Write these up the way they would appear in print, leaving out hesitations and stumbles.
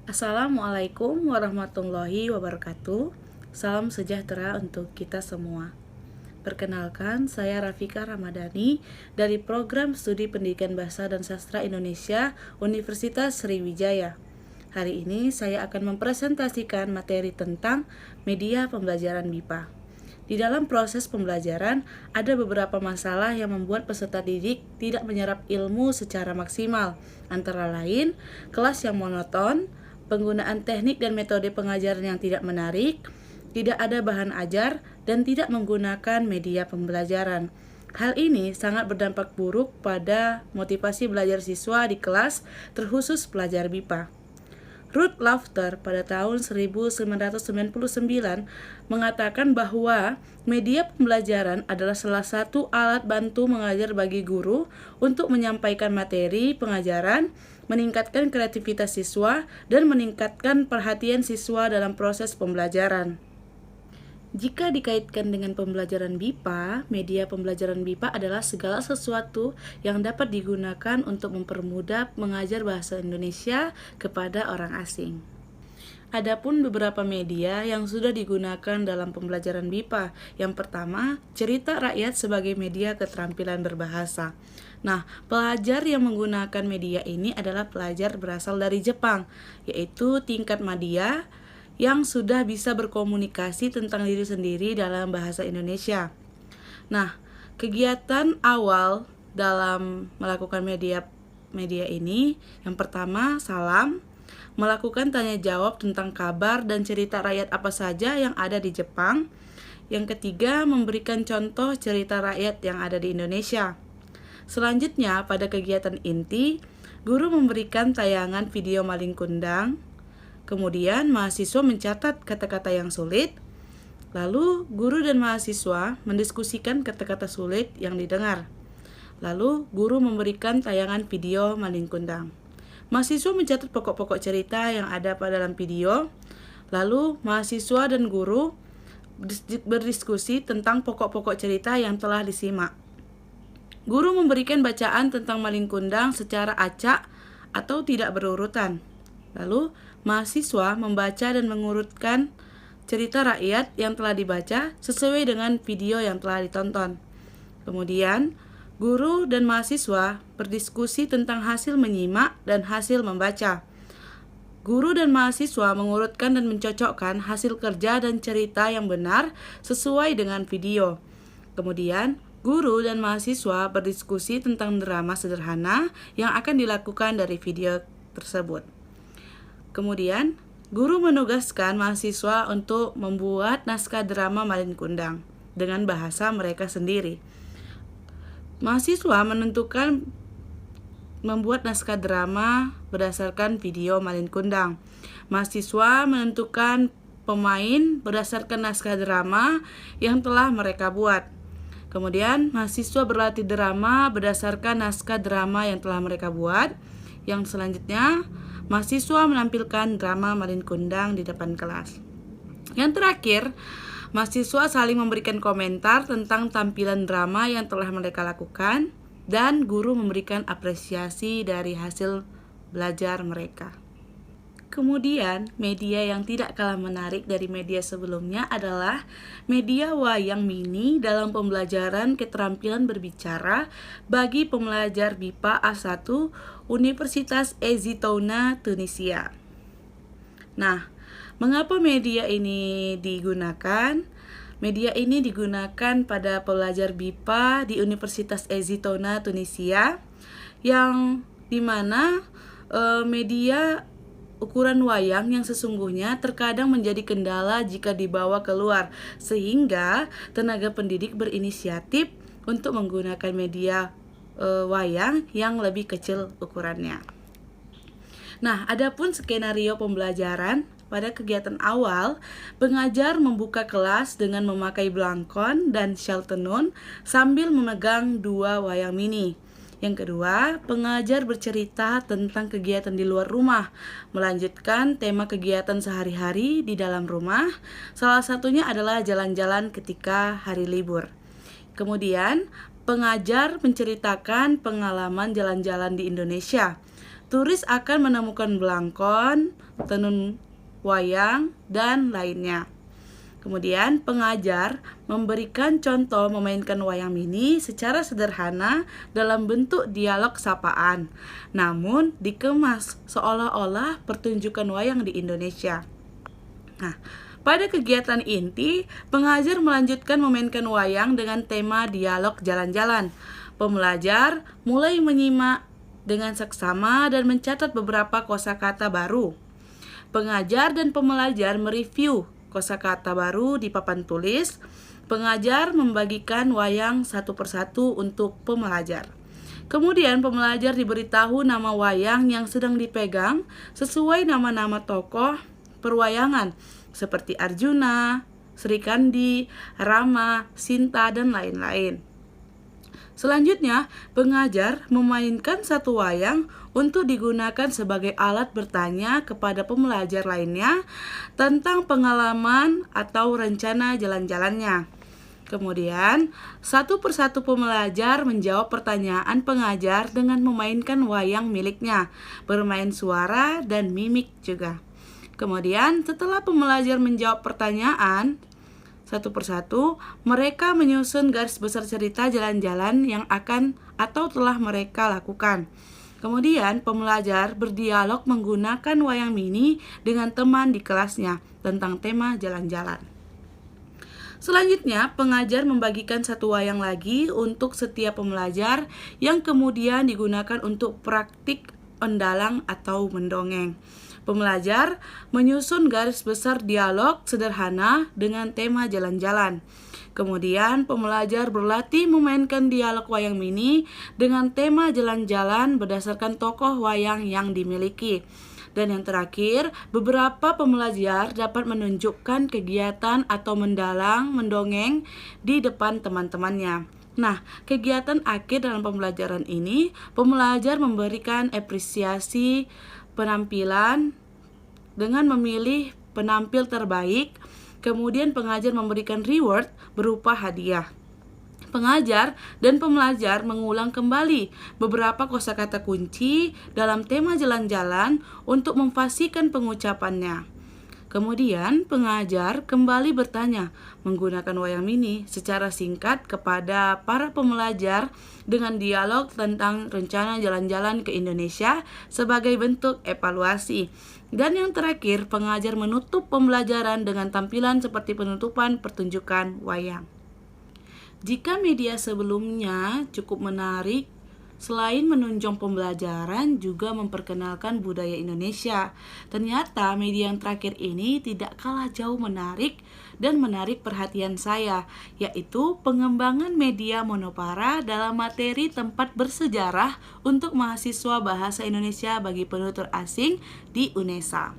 Assalamualaikum warahmatullahi wabarakatuh. Salam sejahtera untuk kita semua. Perkenalkan, saya Rafika Ramadhani dari Program Studi Pendidikan Bahasa dan Sastra Indonesia Universitas Sriwijaya. Hari ini saya akan mempresentasikan materi tentang media pembelajaran MIPA. Di dalam proses pembelajaran, ada beberapa masalah yang membuat peserta didik tidak menyerap ilmu secara maksimal, antara lain kelas yang monoton, penggunaan teknik dan metode pengajaran yang tidak menarik, tidak ada bahan ajar, dan tidak menggunakan media pembelajaran. Hal ini sangat berdampak buruk pada motivasi belajar siswa di kelas, terkhusus pelajar MIPA. Ruth Lafter pada tahun 1999 mengatakan bahwa media pembelajaran adalah salah satu alat bantu mengajar bagi guru untuk menyampaikan materi pengajaran, meningkatkan kreativitas siswa, dan meningkatkan perhatian siswa dalam proses pembelajaran. Jika dikaitkan dengan pembelajaran MIPA, media pembelajaran MIPA adalah segala sesuatu yang dapat digunakan untuk mempermudah mengajar bahasa Indonesia kepada orang asing. Adapun beberapa media yang sudah digunakan dalam pembelajaran MIPA. Yang pertama, cerita rakyat sebagai media keterampilan berbahasa. Nah, pelajar yang menggunakan media ini adalah pelajar berasal dari Jepang, yaitu tingkat madya, yang sudah bisa berkomunikasi tentang diri sendiri dalam bahasa Indonesia. Nah, kegiatan awal dalam melakukan media ini, yang pertama, salam, melakukan tanya jawab tentang kabar dan cerita rakyat apa saja yang ada di Jepang. Yang ketiga, memberikan contoh cerita rakyat yang ada di Indonesia. Selanjutnya, pada kegiatan inti, guru memberikan tayangan video maling kundang. Kemudian mahasiswa mencatat kata-kata yang sulit. Lalu guru dan mahasiswa mendiskusikan kata-kata sulit yang didengar. Lalu guru memberikan tayangan video maling kundang. Mahasiswa mencatat pokok-pokok cerita yang ada pada dalam video. Lalu mahasiswa dan guru berdiskusi tentang pokok-pokok cerita yang telah disimak. Guru memberikan bacaan tentang maling kundang secara acak atau tidak berurutan. Lalu mahasiswa membaca dan mengurutkan cerita rakyat yang telah dibaca sesuai dengan video yang telah ditonton. Kemudian, guru dan mahasiswa berdiskusi tentang hasil menyimak dan hasil membaca. Guru dan mahasiswa mengurutkan dan mencocokkan hasil kerja dan cerita yang benar sesuai dengan video. Kemudian, guru dan mahasiswa berdiskusi tentang drama sederhana yang akan dilakukan dari video tersebut. Kemudian, guru menugaskan mahasiswa untuk membuat naskah drama maling kundang dengan bahasa mereka sendiri. Mahasiswa menentukan membuat naskah drama berdasarkan video maling kundang. Mahasiswa menentukan pemain berdasarkan naskah drama yang telah mereka buat. Kemudian, mahasiswa berlatih drama berdasarkan naskah drama yang telah mereka buat. Yang selanjutnya, mahasiswa menampilkan drama maling kundang di depan kelas. Yang terakhir, mahasiswa saling memberikan komentar tentang tampilan drama yang telah mereka lakukan, dan guru memberikan apresiasi dari hasil belajar mereka. Kemudian, media yang tidak kalah menarik dari media sebelumnya adalah media wayang mini dalam pembelajaran keterampilan berbicara bagi pembelajar MIPA A1 Universitas Ezitouna, Tunisia. Nah, mengapa media ini digunakan? Media ini digunakan pada pelajar MIPA di Universitas Ezitouna, Tunisia, yang dimana media ukuran wayang yang sesungguhnya terkadang menjadi kendala jika dibawa keluar, sehingga tenaga pendidik berinisiatif untuk menggunakan media wayang yang lebih kecil ukurannya. Nah, adapun skenario pembelajaran pada kegiatan awal, pengajar membuka kelas dengan memakai belangkon dan syal tenun sambil memegang 2 wayang mini. Yang kedua, pengajar bercerita tentang kegiatan di luar rumah, melanjutkan tema kegiatan sehari-hari di dalam rumah. Salah satunya adalah jalan-jalan ketika hari libur. Kemudian, pengajar menceritakan pengalaman jalan-jalan di Indonesia. turis akan menemukan belangkon, tenun wayang, dan lainnya. Kemudian pengajar memberikan contoh memainkan wayang mini secara sederhana dalam bentuk dialog sapaan, namun dikemas seolah-olah pertunjukan wayang di Indonesia. Nah, pada kegiatan inti, pengajar melanjutkan memainkan wayang dengan tema dialog jalan-jalan. Pembelajar mulai menyimak dengan seksama dan mencatat beberapa kosakata baru. Pengajar dan pembelajar mereview kosakata baru di papan tulis. Pengajar membagikan wayang satu persatu untuk pembelajar. Kemudian pembelajar diberitahu nama wayang yang sedang dipegang sesuai nama-nama tokoh perwayangan seperti Arjuna, Sri Kandi, Rama, Sinta, dan lain-lain. Selanjutnya, pengajar memainkan satu wayang untuk digunakan sebagai alat bertanya kepada pembelajar lainnya tentang pengalaman atau rencana jalan-jalannya. Kemudian, satu persatu pembelajar menjawab pertanyaan pengajar dengan memainkan wayang miliknya, bermain suara dan mimik juga. Kemudian, setelah pembelajar menjawab pertanyaan satu persatu, mereka menyusun garis besar cerita jalan-jalan yang akan atau telah mereka lakukan. Kemudian, pembelajar berdialog menggunakan wayang mini dengan teman di kelasnya tentang tema jalan-jalan. Selanjutnya, pengajar membagikan satu wayang lagi untuk setiap pembelajar yang kemudian digunakan untuk praktik mendalang atau mendongeng. Pembelajar menyusun garis besar dialog sederhana dengan tema jalan-jalan. Kemudian pembelajar berlatih memainkan dialog wayang mini dengan tema jalan-jalan berdasarkan tokoh wayang yang dimiliki. Dan yang terakhir, beberapa pembelajar dapat menunjukkan kegiatan atau mendalang, mendongeng di depan teman-temannya. Nah, kegiatan akhir dalam pembelajaran ini, pembelajar memberikan apresiasi penampilan dengan memilih penampil terbaik. Kemudian pengajar memberikan reward berupa hadiah. Pengajar dan pembelajar mengulang kembali beberapa kosakata kunci dalam tema jalan-jalan untuk memfasihkan pengucapannya. Kemudian pengajar kembali bertanya menggunakan wayang mini secara singkat kepada para pembelajar dengan dialog tentang rencana jalan-jalan ke Indonesia sebagai bentuk evaluasi. Dan yang terakhir, pengajar menutup pembelajaran dengan tampilan seperti penutupan pertunjukan wayang. Jika media sebelumnya cukup menarik, selain menunjang pembelajaran juga memperkenalkan budaya Indonesia. Ternyata media yang terakhir ini tidak kalah jauh menarik dan menarik perhatian saya, yaitu pengembangan media monopara dalam materi tempat bersejarah untuk mahasiswa bahasa Indonesia bagi penutur asing di UNESA.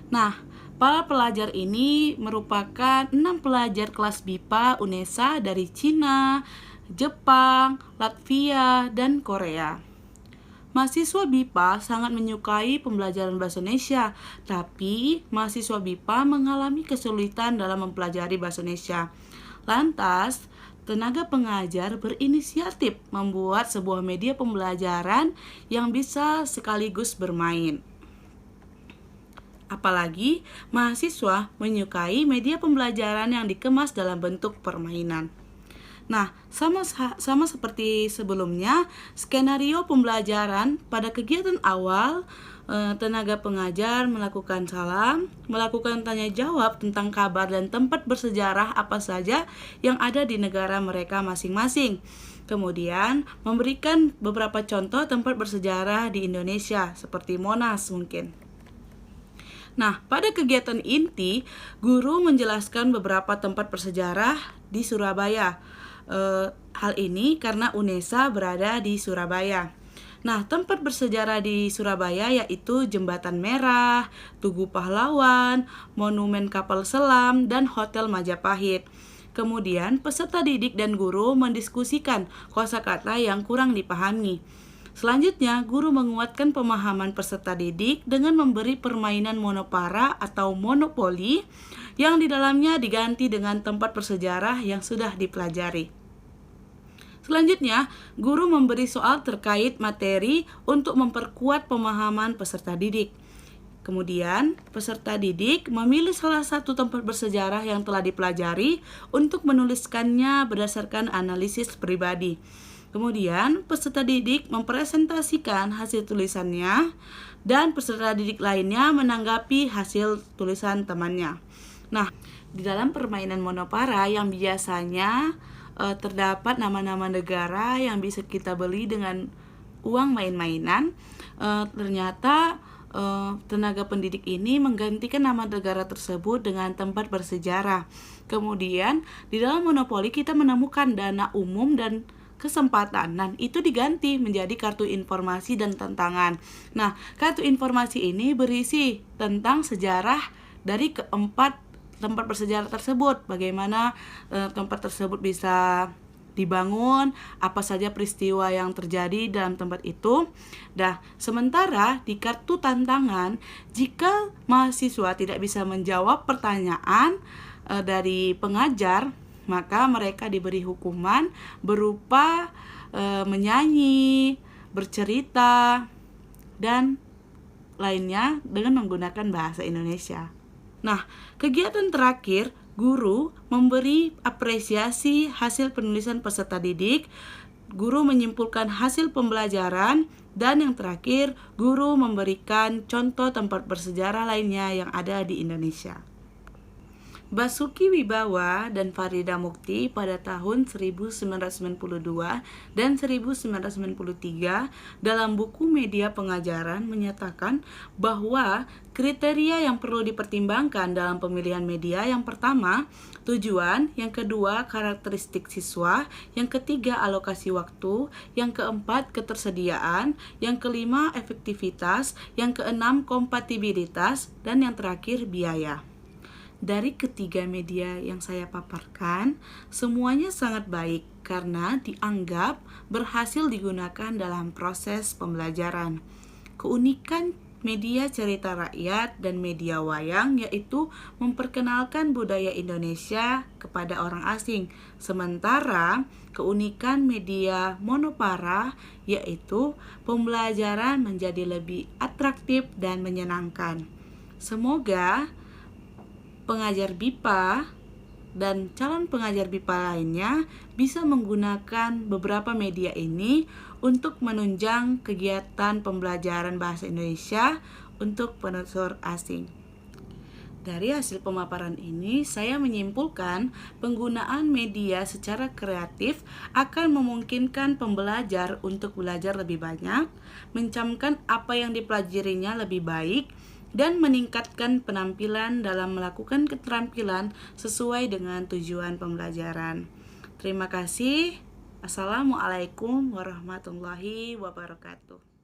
Nah, para pelajar ini merupakan 6 pelajar kelas BIPA UNESA dari Cina, Jepang, Latvia, dan Korea. Mahasiswa BIPA sangat menyukai pembelajaran bahasa Indonesia, tapi mahasiswa BIPA mengalami kesulitan dalam mempelajari bahasa Indonesia. Lantas, tenaga pengajar berinisiatif membuat sebuah media pembelajaran yang bisa sekaligus bermain. Apalagi mahasiswa menyukai media pembelajaran yang dikemas dalam bentuk permainan. Nah, sama seperti sebelumnya, skenario pembelajaran pada kegiatan awal, tenaga pengajar melakukan salam, melakukan tanya jawab tentang kabar dan tempat bersejarah apa saja yang ada di negara mereka masing-masing. Kemudian, memberikan beberapa contoh tempat bersejarah di Indonesia, seperti Monas mungkin. Nah, pada kegiatan inti, guru menjelaskan beberapa tempat bersejarah di Surabaya. Hal ini karena UNESA berada di Surabaya. Nah, tempat bersejarah di Surabaya yaitu Jembatan Merah, Tugu Pahlawan, Monumen Kapal Selam, dan Hotel Majapahit. Kemudian, peserta didik dan guru mendiskusikan kosakata yang kurang dipahami. Selanjutnya, guru menguatkan pemahaman peserta didik dengan memberi permainan monopara atau monopoli yang di dalamnya diganti dengan tempat bersejarah yang sudah dipelajari. Selanjutnya, guru memberi soal terkait materi untuk memperkuat pemahaman peserta didik. Kemudian, peserta didik memilih salah satu tempat bersejarah yang telah dipelajari untuk menuliskannya berdasarkan analisis pribadi. Kemudian, peserta didik mempresentasikan hasil tulisannya dan peserta didik lainnya menanggapi hasil tulisan temannya. Nah, di dalam permainan monopara yang biasanya terdapat nama-nama negara yang bisa kita beli dengan uang main-mainan, ternyata tenaga pendidik ini menggantikan nama negara tersebut dengan tempat bersejarah. Kemudian di dalam monopoli kita menemukan dana umum dan kesempatan. Nah, itu diganti menjadi kartu informasi dan tantangan. Nah, kartu informasi ini berisi tentang sejarah dari keempat tempat bersejarah tersebut, bagaimana tempat tersebut bisa dibangun, apa saja peristiwa yang terjadi dalam tempat itu. Nah, sementara di kartu tantangan, jika mahasiswa tidak bisa menjawab pertanyaan dari pengajar, maka mereka diberi hukuman berupa menyanyi, bercerita, dan lainnya dengan menggunakan bahasa Indonesia. Nah, kegiatan terakhir, guru memberi apresiasi hasil penulisan peserta didik, guru menyimpulkan hasil pembelajaran, dan yang terakhir, guru memberikan contoh tempat bersejarah lainnya yang ada di Indonesia. Basuki Wibawa dan Farida Mukti pada tahun 1992 dan 1993 dalam buku Media Pengajaran menyatakan bahwa kriteria yang perlu dipertimbangkan dalam pemilihan media yang pertama, tujuan, yang kedua, karakteristik siswa, yang ketiga, alokasi waktu, yang keempat, ketersediaan, yang kelima, efektivitas, yang keenam, kompatibilitas, dan yang terakhir, biaya. Dari ketiga media yang saya paparkan, semuanya sangat baik karena dianggap berhasil digunakan dalam proses pembelajaran. Keunikan media cerita rakyat dan media wayang yaitu memperkenalkan budaya Indonesia kepada orang asing. Sementara keunikan media monopara yaitu pembelajaran menjadi lebih atraktif dan menyenangkan. Semoga pengajar BIPA dan calon pengajar BIPA lainnya bisa menggunakan beberapa media ini untuk menunjang kegiatan pembelajaran bahasa Indonesia untuk penutur asing. Dari hasil pemaparan ini, saya menyimpulkan penggunaan media secara kreatif akan memungkinkan pembelajar untuk belajar lebih banyak, mencamkan apa yang dipelajarinya lebih baik, dan meningkatkan penampilan dalam melakukan keterampilan sesuai dengan tujuan pembelajaran. Terima kasih. Assalamualaikum warahmatullahi wabarakatuh.